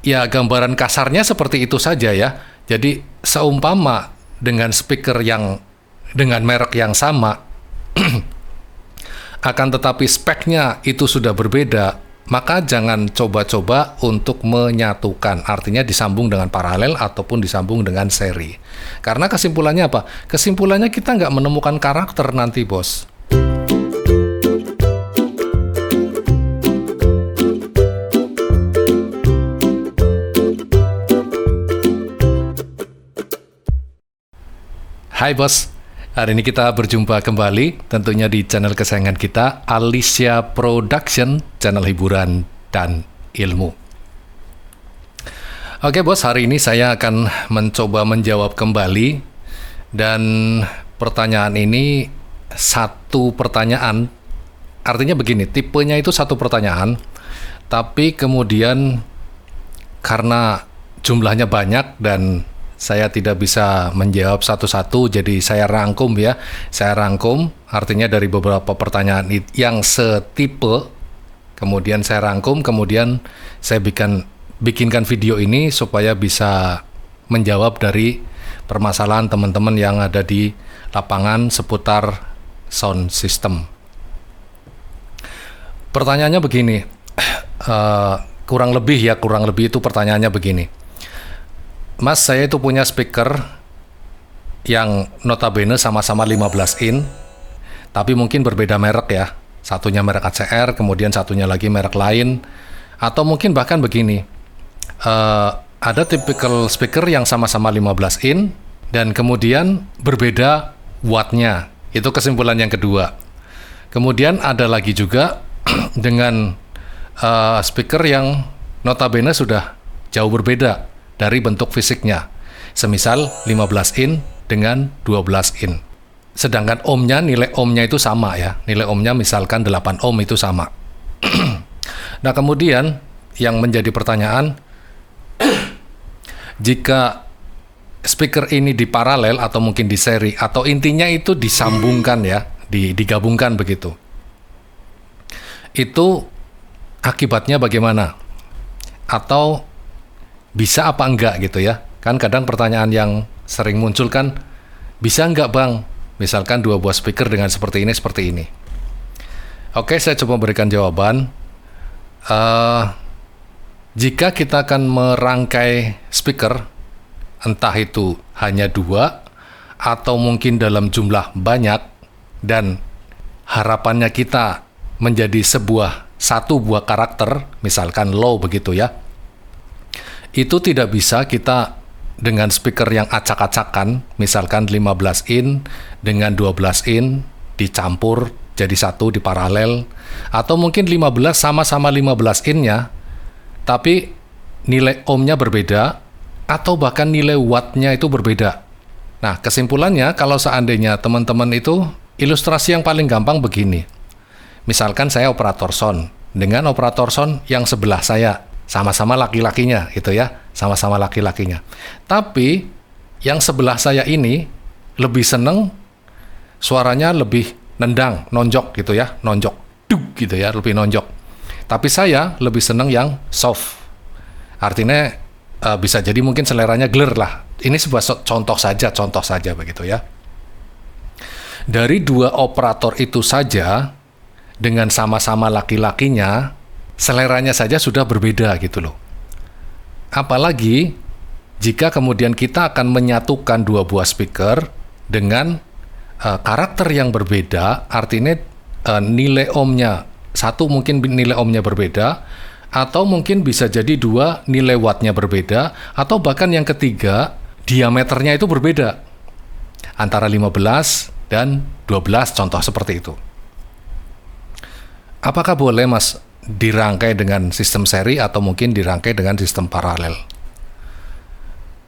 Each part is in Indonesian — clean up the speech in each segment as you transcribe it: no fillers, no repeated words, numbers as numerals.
Ya, gambaran kasarnya seperti itu saja ya. Jadi seumpama dengan speaker yang dengan merek yang sama, akan tetapi speknya itu sudah berbeda, maka jangan coba-coba untuk menyatukan, artinya disambung dengan paralel ataupun disambung dengan seri. Karena kesimpulannya apa? Kesimpulannya kita nggak menemukan karakter nanti, bos. Hai bos, hari ini kita berjumpa kembali tentunya di channel kesayangan kita, Alicia Production, channel hiburan dan ilmu. Oke bos, hari ini saya akan mencoba menjawab kembali, dan pertanyaan ini satu pertanyaan, artinya begini, tipenya itu satu pertanyaan, tapi kemudian karena jumlahnya banyak dan saya tidak bisa menjawab satu-satu, jadi saya rangkum ya. Saya rangkum, artinya dari beberapa pertanyaan yang setipe, kemudian saya rangkum, kemudian saya bikinkan video ini supaya bisa menjawab dari permasalahan teman-teman yang ada di lapangan seputar sound system. Pertanyaannya begini, kurang lebih itu pertanyaannya begini. Mas, saya itu punya speaker yang notabene sama-sama 15 in, tapi mungkin berbeda merek ya. Satunya merek ACR, kemudian satunya lagi merek lain. Atau mungkin bahkan begini, ada typical speaker yang sama-sama 15 in, dan kemudian berbeda wattnya. Itu kesimpulan yang kedua. Kemudian ada lagi juga dengan speaker yang notabene sudah jauh berbeda dari bentuk fisiknya, semisal 15 in dengan 12 in. Sedangkan ohmnya, nilai ohmnya itu sama ya, nilai ohmnya misalkan 8 ohm itu sama. Nah kemudian yang menjadi pertanyaan, jika speaker ini diparalel atau mungkin di seri, atau intinya itu disambungkan ya, digabungkan begitu, itu akibatnya bagaimana? Atau bisa apa enggak gitu ya? Kan kadang pertanyaan yang sering muncul kan, bisa enggak bang? Misalkan dua buah speaker dengan seperti ini. Oke, saya coba berikan jawaban. Jika kita akan merangkai speaker, entah itu hanya dua, atau mungkin dalam jumlah banyak, dan harapannya kita menjadi satu buah karakter, misalkan low begitu ya, itu tidak bisa kita dengan speaker yang acak-acakan, misalkan 15 in dengan 12 in dicampur jadi satu di paralel, atau mungkin 15 sama-sama 15 in-nya, tapi nilai ohmnya berbeda, atau bahkan nilai wattnya itu berbeda. Nah, kesimpulannya kalau seandainya teman-teman itu, ilustrasi yang paling gampang begini. Misalkan saya operator sound, dengan operator sound yang sebelah saya, sama-sama laki-lakinya gitu ya, sama-sama laki-lakinya. Tapi yang sebelah saya ini lebih seneng suaranya lebih nendang, nonjok gitu ya, nonjok, duk gitu ya, lebih nonjok. Tapi saya lebih seneng yang soft. Artinya bisa jadi mungkin seleranya gler lah. Ini sebuah contoh saja begitu ya. Dari dua operator itu saja, dengan sama-sama laki-lakinya, seleranya saja sudah berbeda gitu loh. Apalagi jika kemudian kita akan menyatukan dua buah speaker dengan karakter yang berbeda, artinya nilai ohmnya, satu mungkin nilai ohmnya berbeda, atau mungkin bisa jadi dua nilai wattnya berbeda, atau bahkan yang ketiga diameternya itu berbeda antara 15 dan 12, contoh seperti itu. Apakah boleh mas dirangkai dengan sistem seri atau mungkin dirangkai dengan sistem paralel?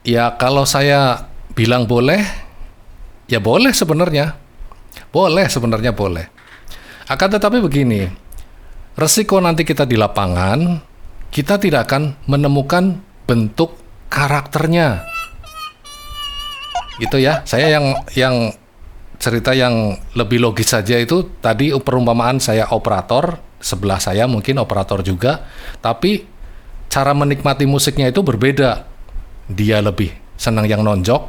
Ya kalau saya bilang boleh, ya boleh sebenarnya. Boleh. Akan tetapi begini, resiko nanti kita di lapangan, kita tidak akan menemukan bentuk karakternya. Gitu ya. Saya yang cerita yang lebih logis saja itu tadi perumpamaan saya operator, sebelah saya mungkin operator juga, tapi cara menikmati musiknya itu berbeda. Dia lebih senang yang nonjok,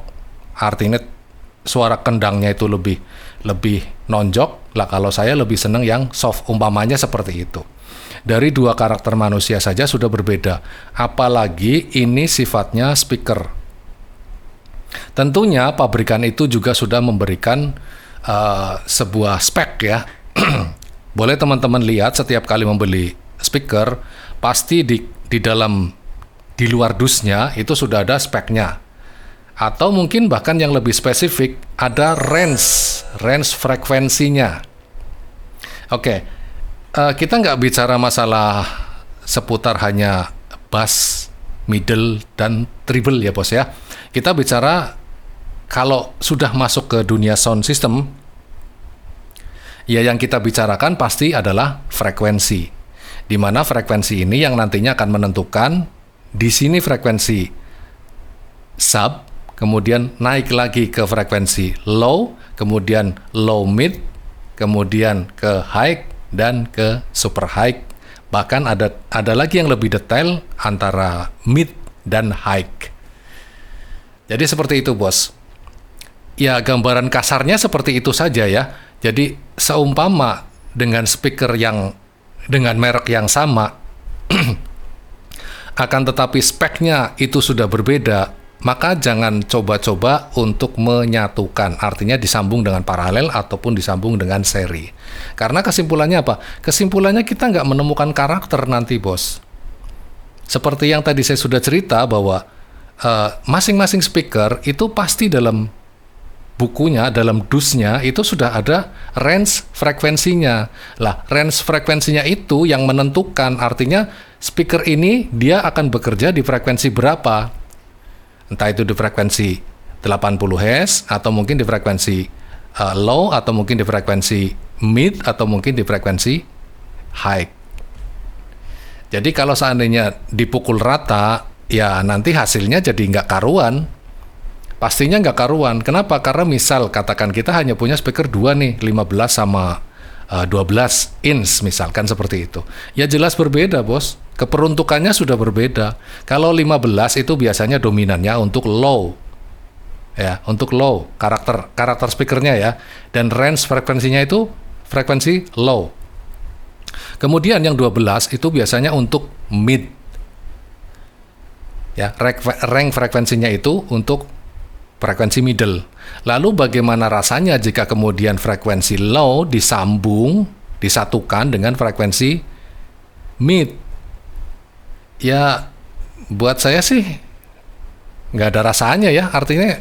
artinya suara kendangnya itu lebih nonjok. Lah kalau saya lebih senang yang soft, umpamanya seperti itu. Dari dua karakter manusia saja sudah berbeda, apalagi ini sifatnya speaker. Tentunya pabrikan itu juga sudah memberikan sebuah spek ya. Boleh teman-teman lihat setiap kali membeli speaker, pasti di luar dusnya itu sudah ada speknya. Atau mungkin bahkan yang lebih spesifik, ada range frekuensinya. Oke, kita nggak bicara masalah seputar hanya bass, middle, dan treble ya bos ya. Kita bicara kalau sudah masuk ke dunia sound system, ya yang kita bicarakan pasti adalah frekuensi. Di mana frekuensi ini yang nantinya akan menentukan di sini frekuensi sub, kemudian naik lagi ke frekuensi low, kemudian low mid, kemudian ke high dan ke super high. Bahkan ada lagi yang lebih detail antara mid dan high. Jadi seperti itu bos. Ya gambaran kasarnya seperti itu saja ya. Jadi seumpama dengan speaker yang dengan merek yang sama akan tetapi speknya itu sudah berbeda, maka jangan coba-coba untuk menyatukan, artinya disambung dengan paralel ataupun disambung dengan seri. Karena kesimpulannya apa? Kesimpulannya kita nggak menemukan karakter nanti bos. Seperti yang tadi saya sudah cerita bahwa masing-masing speaker itu pasti dalam bukunya, dalam dusnya itu sudah ada range frekuensinya. Lah, range frekuensinya itu yang menentukan, artinya speaker ini dia akan bekerja di frekuensi berapa. Entah itu di frekuensi 80 Hz, atau mungkin di frekuensi low, atau mungkin di frekuensi mid, atau mungkin di frekuensi high. Jadi kalau seandainya dipukul rata, ya nanti hasilnya jadi nggak karuan. Pastinya nggak karuan. Kenapa? Karena misal katakan kita hanya punya speaker 2 nih, 15 sama 12 inch misalkan seperti itu. Ya jelas berbeda bos. Keperuntukannya sudah berbeda. Kalau 15 itu biasanya dominannya untuk low. Ya, untuk low karakter speakernya ya. Dan range frekuensinya itu frekuensi low. Kemudian yang 12 itu biasanya untuk mid. Ya, range frekuensinya itu untuk frekuensi middle. Lalu bagaimana rasanya jika kemudian frekuensi low disatukan dengan frekuensi mid? Ya, buat saya sih nggak ada rasanya ya. Artinya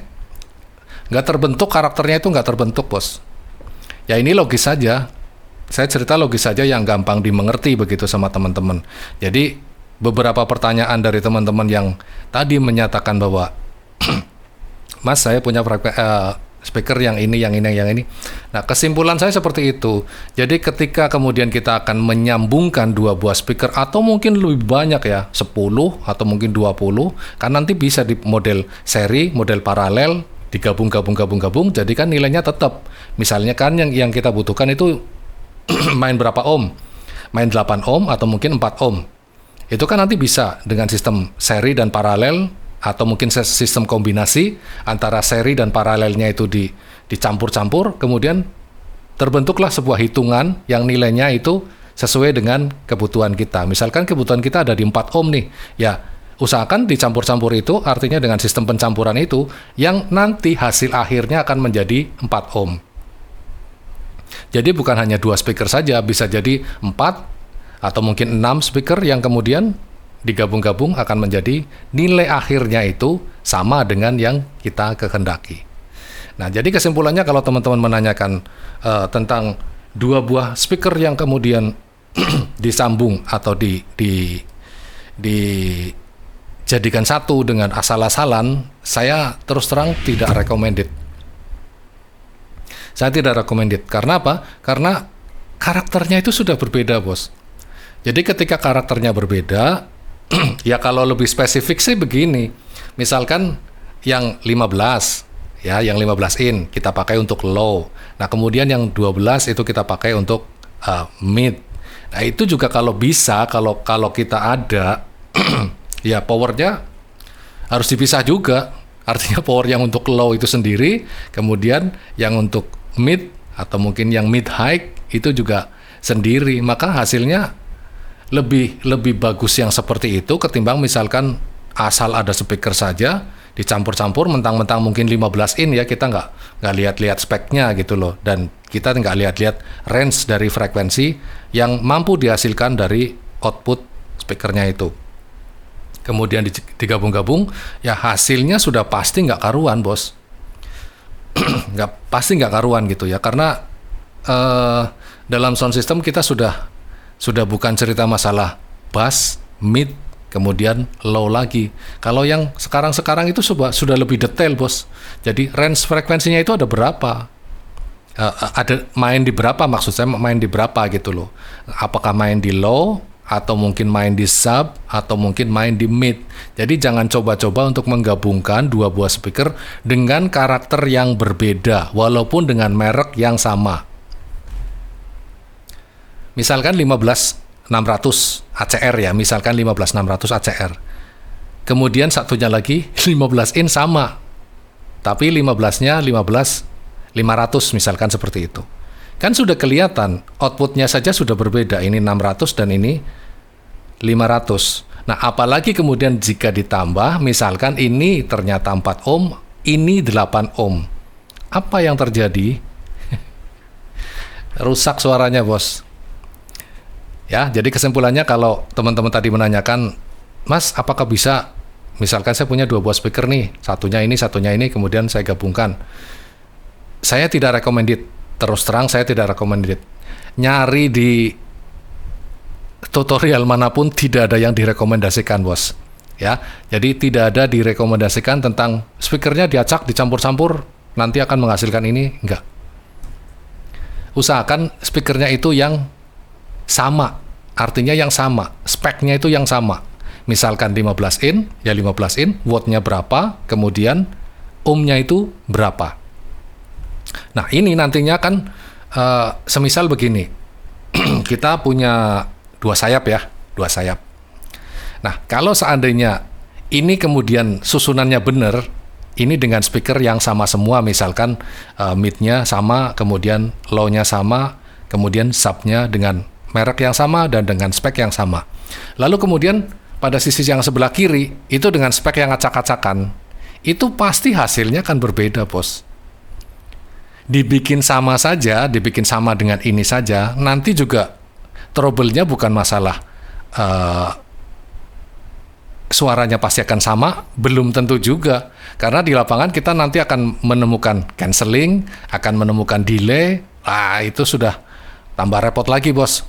nggak terbentuk, karakternya itu nggak terbentuk bos. Ya ini logis saja. Saya cerita logis saja yang gampang dimengerti begitu sama teman-teman. Jadi beberapa pertanyaan dari teman-teman yang tadi menyatakan bahwa Mas, saya punya speaker yang ini. Nah, kesimpulan saya seperti itu. Jadi ketika kemudian kita akan menyambungkan dua buah speaker, atau mungkin lebih banyak ya, 10 atau mungkin 20, kan nanti bisa di model seri, model paralel, digabung, jadi kan nilainya tetap. Misalnya kan yang kita butuhkan itu main berapa ohm? Main 8 ohm atau mungkin 4 ohm. Itu kan nanti bisa dengan sistem seri dan paralel, atau mungkin sistem kombinasi antara seri dan paralelnya itu dicampur-campur, kemudian terbentuklah sebuah hitungan yang nilainya itu sesuai dengan kebutuhan kita. Misalkan kebutuhan kita ada di 4 ohm nih, ya usahakan dicampur-campur itu, artinya dengan sistem pencampuran itu, yang nanti hasil akhirnya akan menjadi 4 ohm. Jadi bukan hanya 2 speaker saja, bisa jadi 4 atau mungkin 6 speaker yang kemudian digabung-gabung akan menjadi nilai akhirnya itu sama dengan yang kita kehendaki. Nah, jadi kesimpulannya kalau teman-teman menanyakan tentang dua buah speaker yang kemudian disambung atau dijadikan satu dengan asal-asalan, saya terus terang tidak recommended. Saya tidak recommended. Karena apa? Karena karakternya itu sudah berbeda, bos. Jadi ketika karakternya berbeda, ya kalau lebih spesifik sih begini. Misalkan yang 15, ya yang 15 in kita pakai untuk low. Nah, kemudian yang 12 itu kita pakai untuk mid. Nah, itu juga kalau bisa, kalau kita ada Ya powernya harus dipisah juga. Artinya power yang untuk low itu sendiri, kemudian yang untuk mid atau mungkin yang mid high itu juga sendiri. Maka hasilnya lebih bagus yang seperti itu ketimbang misalkan asal ada speaker saja dicampur-campur mentang-mentang mungkin 15 in ya, kita nggak lihat-lihat speknya gitu loh, dan kita nggak lihat-lihat range dari frekuensi yang mampu dihasilkan dari output speakernya itu. Kemudian digabung-gabung, ya hasilnya sudah pasti nggak karuan, bos. Pasti nggak karuan gitu ya, karena dalam sound system kita sudah bukan cerita masalah bass, mid, kemudian low lagi. Kalau yang sekarang itu sudah lebih detail, bos. Jadi range frekuensinya itu ada berapa? Ada main di berapa, maksud saya main di berapa gitu loh. Apakah main di low, atau mungkin main di sub, atau mungkin main di mid. Jadi jangan coba-coba untuk menggabungkan dua buah speaker dengan karakter yang berbeda, walaupun dengan merek yang sama. Misalkan 15600 ACR ya, misalkan 15600 ACR. Kemudian satunya lagi 15 in sama, tapi 15-nya 15500 misalkan seperti itu. Kan sudah kelihatan, outputnya saja sudah berbeda, ini 600 dan ini 500. Nah, apalagi kemudian jika ditambah, misalkan ini ternyata 4 ohm, ini 8 ohm. Apa yang terjadi? Rusak suaranya, bos. Ya, jadi kesimpulannya kalau teman-teman tadi menanyakan, Mas, apakah bisa, misalkan saya punya dua buah speaker nih, satunya ini, kemudian saya gabungkan. Saya tidak recommended, terus terang saya tidak recommended. Nyari di tutorial manapun tidak ada yang direkomendasikan, bos. Ya, jadi tidak ada direkomendasikan tentang speakernya diacak, dicampur-campur, nanti akan menghasilkan ini, enggak. Usahakan speakernya itu yang sama, artinya yang sama, speknya itu yang sama. Misalkan 15 in, ya 15 in, wattnya berapa, kemudian ohmnya itu berapa. Nah, ini nantinya kan semisal begini, kita punya dua sayap ya, dua sayap. Nah, kalau seandainya ini kemudian susunannya benar, ini dengan speaker yang sama semua, misalkan mid-nya sama, kemudian low-nya sama, kemudian sub-nya dengan merek yang sama dan dengan spek yang sama. Lalu kemudian pada sisi yang sebelah kiri itu dengan spek yang acak-acakan, itu pasti hasilnya akan berbeda, bos. Dibikin sama saja, dibikin sama dengan ini saja, nanti juga trouble-nya bukan masalah suaranya pasti akan sama, belum tentu juga. Karena di lapangan kita nanti akan menemukan cancelling, akan menemukan delay, itu sudah tambah repot lagi, bos.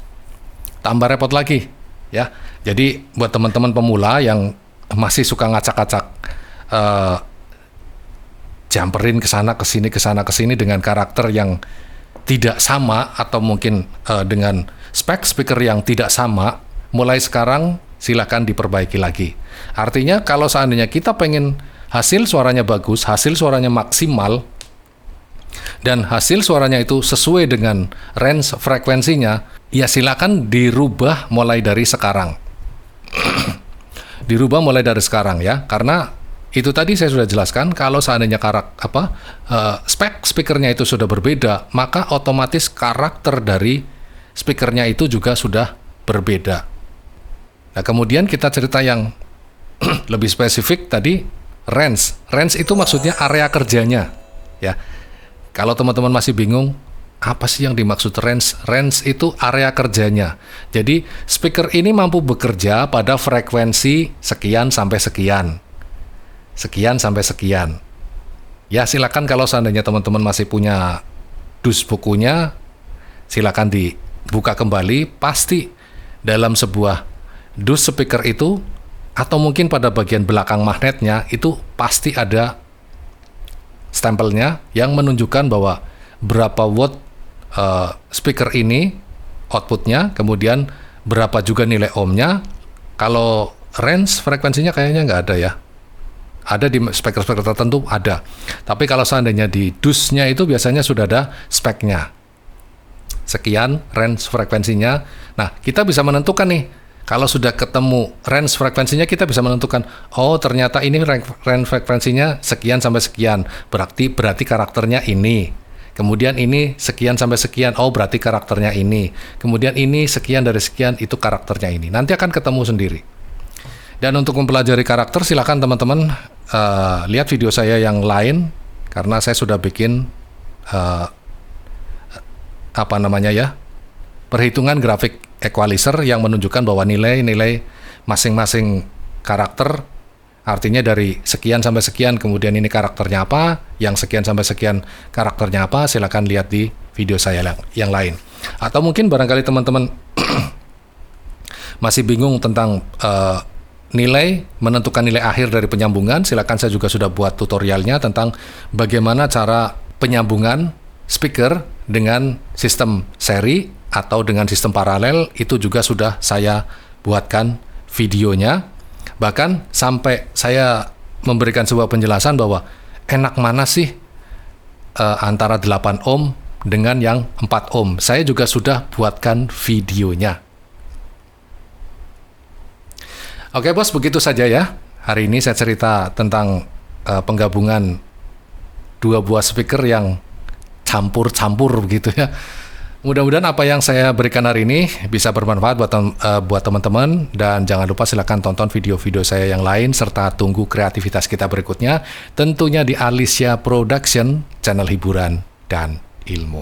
Tambah repot lagi, ya. Jadi buat teman-teman pemula yang masih suka ngacak-ngacak, jumperin ke sana ke sini dengan karakter yang tidak sama atau mungkin dengan spek speaker yang tidak sama, mulai sekarang silakan diperbaiki lagi. Artinya kalau seandainya kita pengen hasil suaranya bagus, hasil suaranya maksimal, dan hasil suaranya itu sesuai dengan range frekuensinya, ya silakan dirubah mulai dari sekarang. Dirubah mulai dari sekarang ya, karena itu tadi saya sudah jelaskan, kalau seandainya spek speakernya itu sudah berbeda, maka otomatis karakter dari speakernya itu juga sudah berbeda. Nah, kemudian kita cerita yang lebih spesifik tadi, range. Range itu maksudnya area kerjanya, ya. Kalau teman-teman masih bingung, apa sih yang dimaksud range? Range itu area kerjanya. Jadi, speaker ini mampu bekerja pada frekuensi sekian sampai sekian. Sekian sampai sekian. Ya, silakan kalau seandainya teman-teman masih punya dus bukunya, silakan dibuka kembali. Pasti dalam sebuah dus speaker itu, atau mungkin pada bagian belakang magnetnya, itu pasti ada stempelnya yang menunjukkan bahwa berapa watt speaker ini outputnya, kemudian berapa juga nilai ohmnya. Kalau range frekuensinya kayaknya nggak ada ya. Ada di speaker-speaker tertentu ada. Tapi kalau seandainya di dusnya itu biasanya sudah ada speknya. Sekian range frekuensinya. Nah, kita bisa menentukan nih, Kalau sudah ketemu range frekuensinya, kita bisa menentukan, oh ternyata ini range frekuensinya sekian sampai sekian, berarti karakternya ini. Kemudian ini sekian sampai sekian, oh berarti karakternya ini. Kemudian ini sekian dari sekian, itu karakternya ini. Nanti akan ketemu sendiri. Dan untuk mempelajari karakter, silakan teman-teman lihat video saya yang lain, karena saya sudah bikin perhitungan grafik equalizer yang menunjukkan bahwa nilai-nilai masing-masing karakter, artinya dari sekian sampai sekian, kemudian ini karakternya apa, yang sekian sampai sekian karakternya apa, silakan lihat di video saya yang lain. Atau mungkin barangkali teman-teman masih bingung tentang menentukan nilai akhir dari penyambungan, silakan saya juga sudah buat tutorialnya tentang bagaimana cara penyambungan speaker dengan sistem seri atau dengan sistem paralel, itu juga sudah saya buatkan videonya. Bahkan sampai saya memberikan sebuah penjelasan bahwa enak mana sih antara 8 ohm dengan yang 4 ohm. Saya juga sudah buatkan videonya. Oke bos, begitu saja ya. Hari ini saya cerita tentang penggabungan dua buah speaker yang campur-campur begitu ya. Mudah-mudahan apa yang saya berikan hari ini bisa bermanfaat buat teman-teman, dan jangan lupa silakan tonton video-video saya yang lain serta tunggu kreativitas kita berikutnya, tentunya di Alicia Production, channel hiburan dan ilmu.